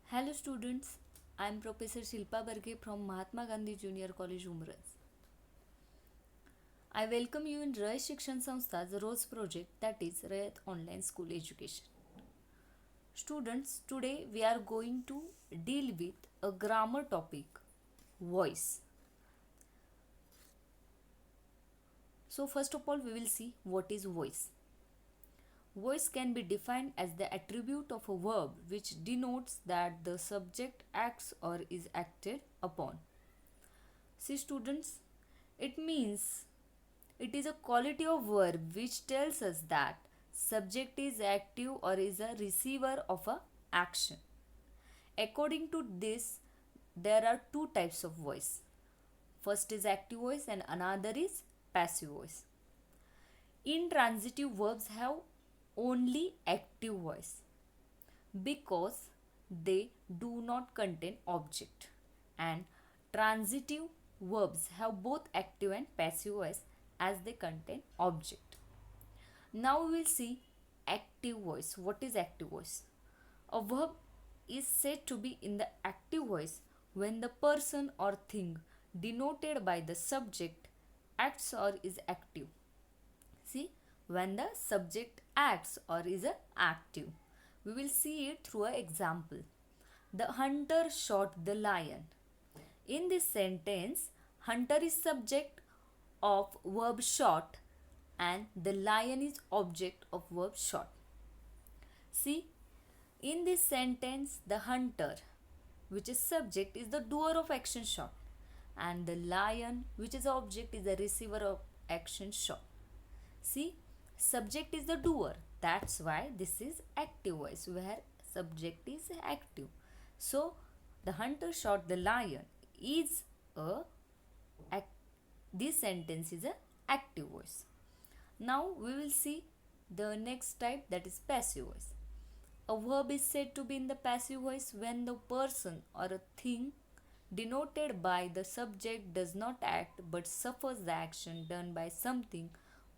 Hello students, I am Professor Shilpa Barge from Mahatma Gandhi Junior College, Umras. I welcome you in Rayat Shikshan Sanstha's ROSE project, that is Rayat Online School Education. Students, today we are going to deal with a grammar topic, voice. So first of all we will see what is voice. Voice can be defined as the attribute of a verb which denotes that the subject acts or is acted upon. See students, it means it is a quality of verb which tells us that subject is active or is a receiver of a action. According to this, there are two types of voice. First is active voice and another is passive voice. Intransitive verbs have only active voice because they do not contain object, and transitive verbs have both active and passive voice as they contain object. Now we will see active voice. What is active voice? A verb is said to be in the active voice when the person or thing denoted by the subject acts or is active. See, when the subject acts or is active. We will see it through an example. The hunter shot the lion. In this sentence, hunter is subject of verb shot and the lion is object of verb shot. See, in this sentence, the hunter, which is subject, is the doer of action shot, and the lion, which is object, is the receiver of action shot. See, subject is the doer. That's why this is active voice where subject is active. So, the hunter shot the lion is a this sentence is a active voice. Now we will see the next type, that is passive voice. A verb is said to be in the passive voice when the person or a thing denoted by the subject does not act but suffers the action done by something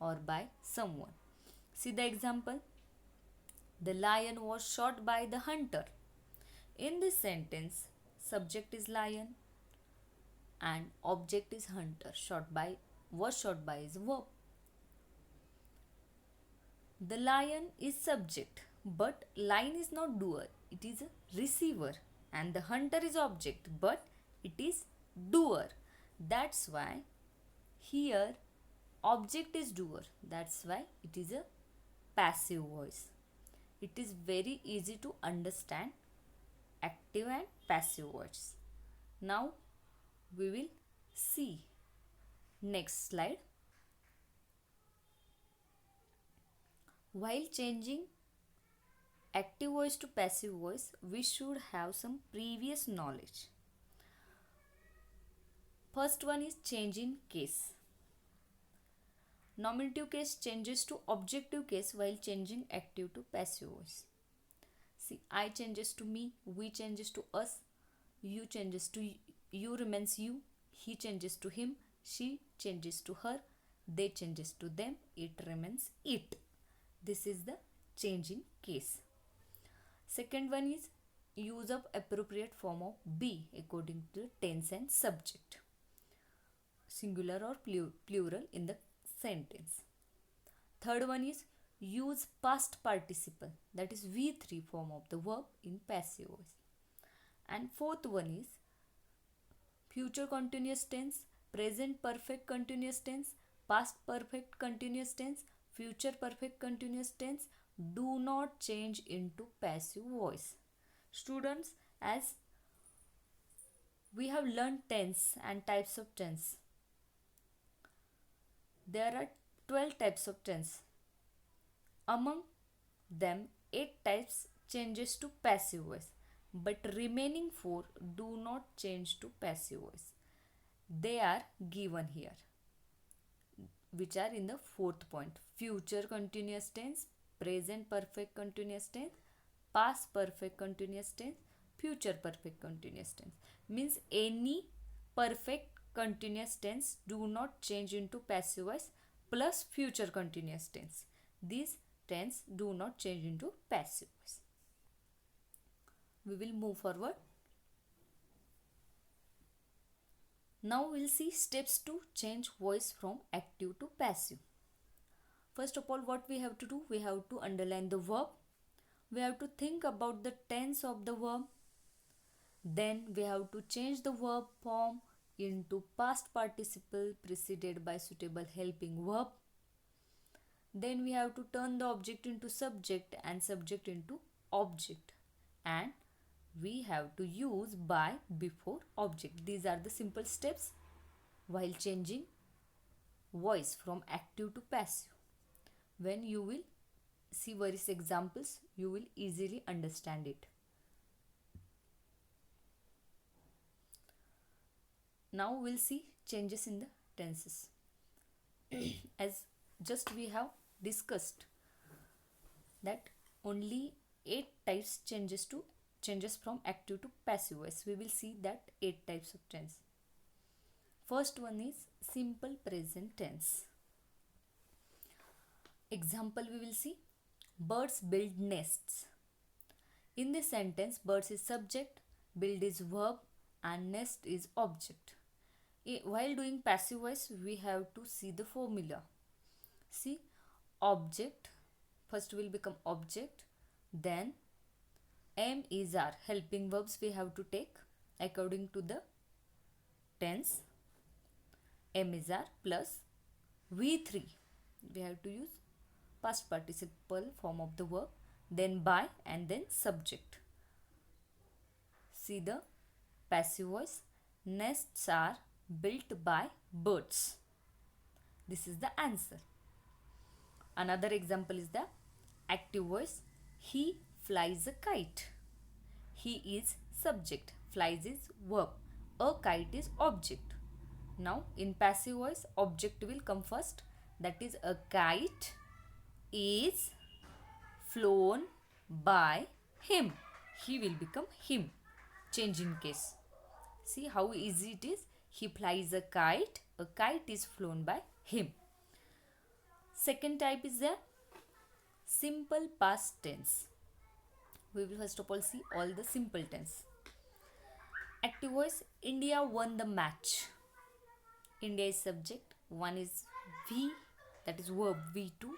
or by someone. See the example. The lion was shot by the hunter. In this sentence, subject is lion and object is hunter. Was shot by is verb. The lion is subject, but lion is not doer, it is a receiver, and the hunter is object, but it is doer. That's why here object is doer. That's why it is a passive voice. It is very easy to understand active and passive voice. Now we will see next slide. While changing active voice to passive voice, we should have some previous knowledge. First one is change in case. Nominative case changes to objective case while changing active to passive voice. See, I changes to me, we changes to us, you changes to you remains you, he changes to him, she changes to her, they changes to them, it remains it. This is the change in case. Second one is use of appropriate form of be according to tense and subject, singular or plural in the sentence. Third one is use past participle, that is V3 form of the verb in passive voice. And fourth one is future continuous tense, present perfect continuous tense, past perfect continuous tense, future perfect continuous tense do not change into passive voice. Students, as we have learned tense and types of tense, there are 12 types of tense. Among them, 8 types changes to passive voice, but remaining 4 do not change to passive voice. They are given here, which are in the fourth point: future continuous tense, present perfect continuous tense, past perfect continuous tense, future perfect continuous tense. Means any perfect continuous tense do not change into passive voice plus future continuous tense. These tense do not change into passive voice. we will move forward. Now we'll see steps to change voice from active to passive. First of all, what we have to do? We have to underline the verb. We have to think about the tense of the verb. Then we have to change the verb form into past participle preceded by suitable helping verb. Then we have to turn the object into subject and subject into object. And we have to use by before object. These are the simple steps while changing voice from active to passive. When you will see various examples, you will easily understand it. Now we'll see changes in the tenses. As just we have discussed that only 8 types changes from active to passive voice. We will see that 8 types of tense. First one is simple present tense. Example we will see, birds build nests. In this sentence, birds is subject, build is verb and nest is object. While doing passive voice, we have to see the formula. See, object first will become object, then am is our helping verbs we have to take according to the tense. Am is our plus V3 we have to use past participle form of the verb, then by and then subject. See the passive voice, nests are built by birds. This is the answer. Another example is the active voice, he flies a kite. He is subject, flies is verb, a kite is object. Now in passive voice, object will come first, that is a kite is flown by him. He will become him. Change in case. See how easy it is. He flies a kite is flown by him. Second type is the simple past tense. We will first of all see all the simple tense. Active voice, India won the match. India is subject, one is V, that is verb V2,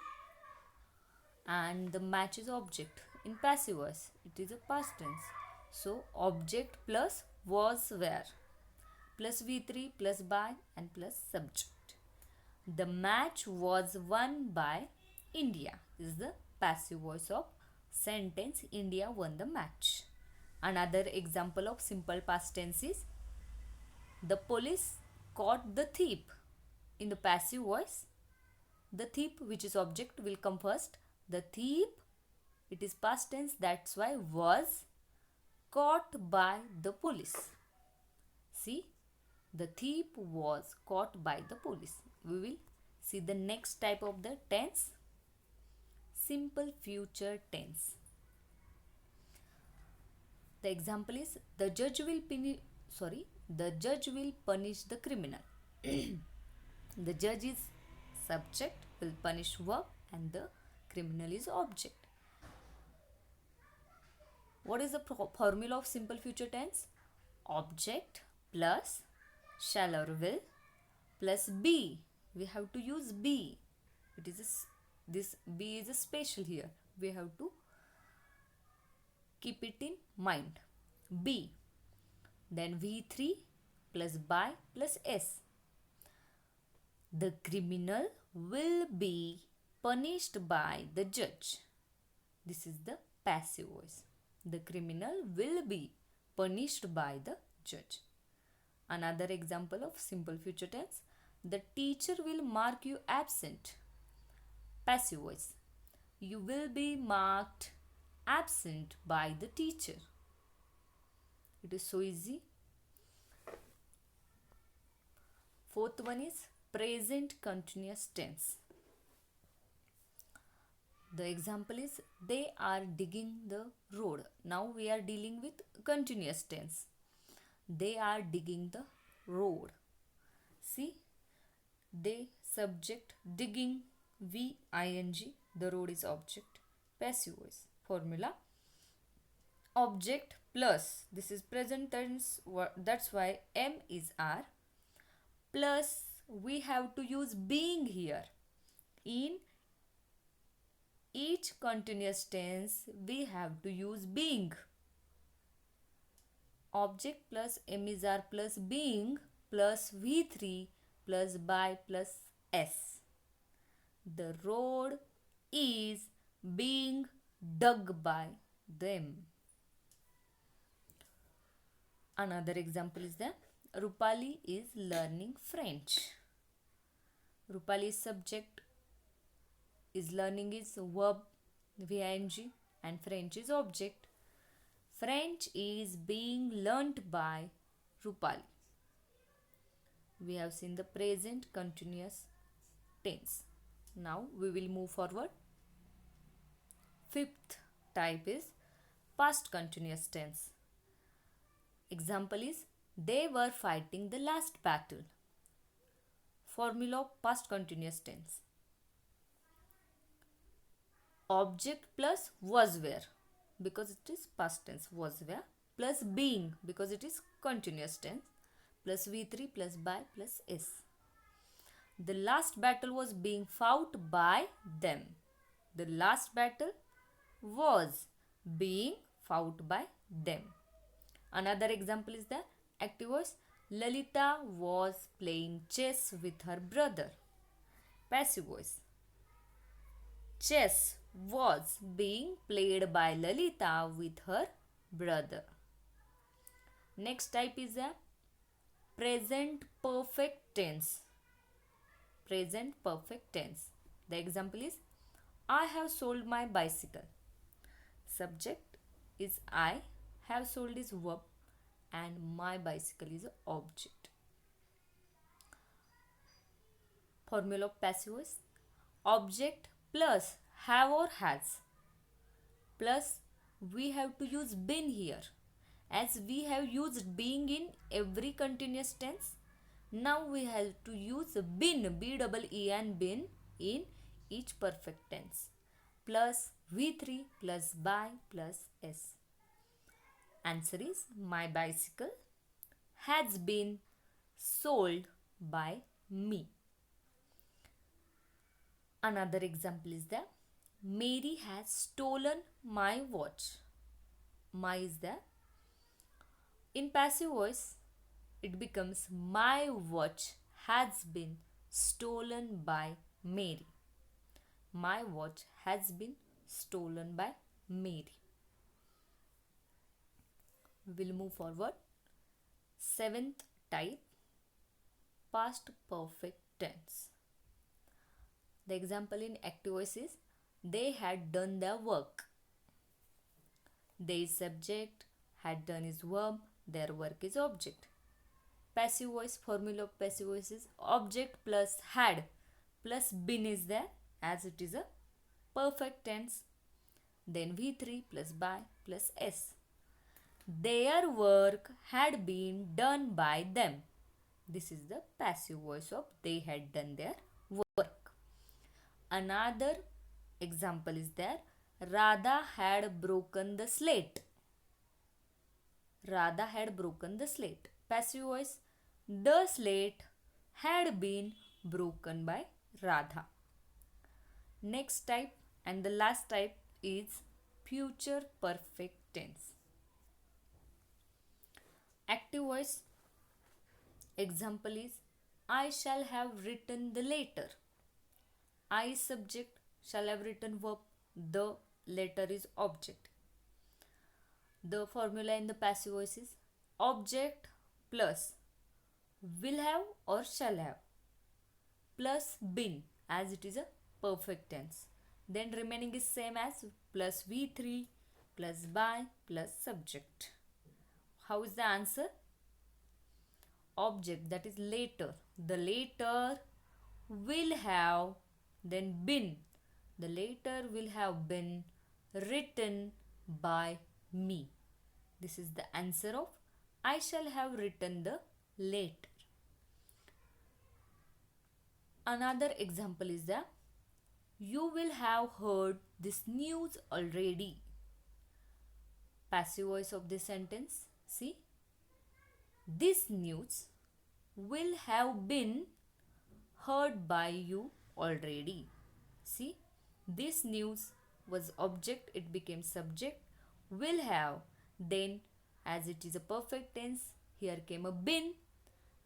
and the match is object. In passive voice, it is a past tense. So object plus was where plus V3 plus by and plus subject. The match was won by India is the passive voice of sentence India won the match. Another example of simple past tense is the police caught the thief. In the passive voice, the thief which is object will come first. The thief, it is past tense, that's why was caught by the police. See, the thief was caught by the police. We will see the next type of the tense, simple future tense. The example is the judge will punish the criminal. The judge is subject, will punish verb and the criminal is object. What is the formula of simple future tense? Object plus shall or will plus be. We have to use be. It is this be is a special here. We have to keep it in mind. Be. Then V3 plus by plus S. The criminal will be punished by the judge. This is the passive voice. The criminal will be punished by the judge. Another example of simple future tense. The teacher will mark you absent. Passive voice. You will be marked absent by the teacher. It is so easy. Fourth one is present continuous tense. The example is they are digging the road. Now we are dealing with continuous tense. They are digging the road. See, they subject, digging V-I-N-G, the road is object. Passive voice. Formula, Object plus, this is present tense, that's why M is R, plus we have to use being here. In each continuous tense we have to use being. Object plus M is R plus being plus V3 plus by plus S. The road is being dug by them. Another example is that Rupali is learning French. Rupali is subject, is learning is verb VING, and French is object. French is being learnt by Rupali. We have seen the present continuous tense. Now we will move forward. Fifth type is past continuous tense. Example is they were fighting the last battle. Formula of past continuous tense. Object plus was were, because it is past tense, was were, plus being because it is continuous tense, plus V3 plus by plus S. The last battle was being fought by them. The last battle was being fought by them. Another example is the active voice. Lalita was playing chess with her brother. Passive voice. Chess was being played by Lalita with her brother. Next type is a present perfect tense. Present perfect tense. The example is I have sold my bicycle. Subject is I, have sold is verb, and my bicycle is object. Formula of passive voice. Object plus have or has, plus we have to use been here, as we have used being in every continuous tense. Now we have to use been, B-double-E and been, in each perfect tense, plus V3 plus by plus S. Answer is my bicycle has been sold by me. Another example is that Mary has stolen my watch. My is there. In passive voice, it becomes my watch has been stolen by Mary. My watch has been stolen by Mary. We will move forward. Seventh type, past perfect tense. The example in active voice is they had done their work. They is subject, had done is verb, their work is object. Passive voice, formula of passive voice is object plus had plus been is there, as it is a perfect tense. Then V3 plus by plus S. Their work had been done by them. This is the passive voice of they had done their work. Another example is there. Radha had broken the slate. Radha had broken the slate. Passive voice. The slate had been broken by Radha. Next type and the last type is future perfect tense. Active voice. Example is I shall have written the letter. I is subject, shall have written verb, the letter is object. The formula in the passive voice is object plus will have or shall have plus been, as it is a perfect tense. Then remaining is same as plus V3 plus by plus subject. How is the answer? Object, that is later. The later will have then been. The later will have been written by me. This is the answer of I shall have written the letter. Another example is that you will have heard this news already. passive voice of this sentence. See, this news will have been heard by you already. See, this news was object, it became subject. Will have, then as it is a perfect tense, here came a been,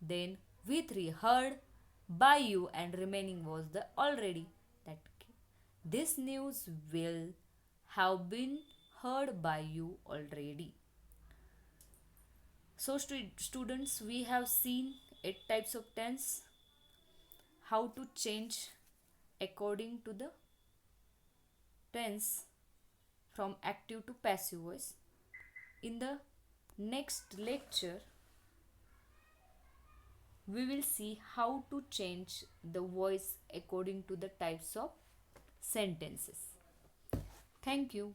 then V3 heard by you, and remaining was the already. That this news will have been heard by you already. So students, we have seen 8 types of tense, how to change according to the tense from active to passive voice. In the next lecture, we will see how to change the voice according to the types of sentences. Thank you.